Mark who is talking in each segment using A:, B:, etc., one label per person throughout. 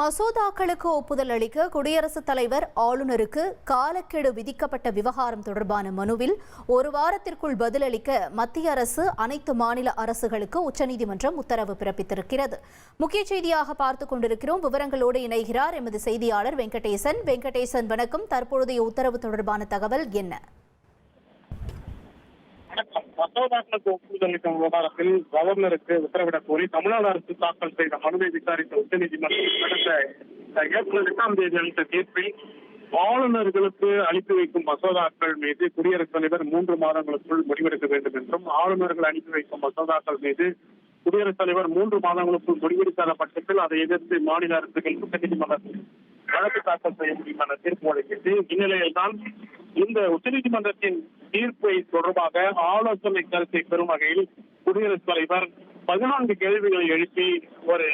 A: மசோதாக்களுக்கு ஒப்புதல் அளிக்க குடியரசுத் தலைவர் ஆளுநருக்கு காலக்கெடு விதிக்கப்பட்ட விவகாரம் தொடர்பான மனுவில் ஒரு வாரத்திற்குள் பதிலளிக்க மத்திய அரசு அனைத்து மாநில அரசுகளுக்கு உச்சநீதிமன்றம் உத்தரவு பிறப்பித்திருக்கிறது. முக்கிய செய்தியாக பார்த்துக் கொண்டிருக்கிறோம். விவரங்களோடு இணைகிறார் எமது செய்தியாளர் வெங்கடேசன். வெங்கடேசன், வணக்கம். தற்பொழுதைய உத்தரவு தொடர்பான தகவல் என்ன?
B: மசோதாக்களுக்கு ஒப்புதல் அளிக்கும் விவகாரத்தில் கவர்னருக்கு உத்தரவிடக் கோரி தமிழ்நாடு அரசு தாக்கல் செய்த மனுவை விசாரித்த உச்சநீதிமன்றம் கடந்த ஏப்ரல் 8ஆம் தேதி அளித்த தீர்ப்பில் ஆளுநர்களுக்கு அனுப்பி வைக்கும் மசோதாக்கள் மீது குடியரசுத் தலைவர் 3 மாதங்களுக்குள் முடிவெடுக்க வேண்டும் என்றும், ஆளுநர்கள் அனுப்பி வைக்கும் மசோதாக்கள் மீது குடியரசுத் தலைவர் 3 மாதங்களுக்குள் முடிவெடுக்காத பட்சத்தில் அதை எதிர்த்து மாநில அரசுகள் உச்சநீதிமன்றத்தில் வழக்கு தாக்கல் செய்ய முடியும் என தீர்ப்பு வழங்கியது. இந்நிலையில் தான் இந்த உச்சநீதிமன்றத்தின் தீர்ப்பை தொடர்பாக ஆலோசனை கருத்தை பெறும் வகையில் குடியரசுத் தலைவர் 14 கேள்விகளை எழுப்பி ஒரு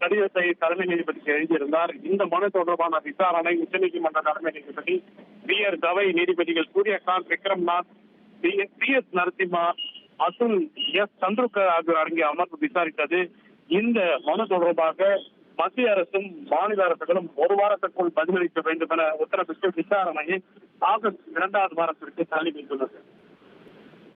B: கடிதத்தை தலைமை நீதிபதிக்கு எழுதியிருந்தார். இந்த மனு தொடர்பான விசாரணை உச்சநீதிமன்ற தலைமை நீதிபதி பி.ஆர். கவை, நீதிபதிகள் சூரியகாந்த், விக்ரம்நாத், பி.எஸ். நரசிம்மா, அதுல் எஸ். சந்திரகர் ஆகியோர் அடங்கிய அமர்வு விசாரித்தது. இந்த மனு தொடர்பாக மத்திய அரசும் மாநில அரசுகளும் ஒரு வாரத்திற்குள் பதிலளிக்க வேண்டும் என உத்தரவிட்டு விசாரணையை ஆகஸ்ட் 2ஆம் வாரத்திற்கு தள்ளி வைத்துள்ளது.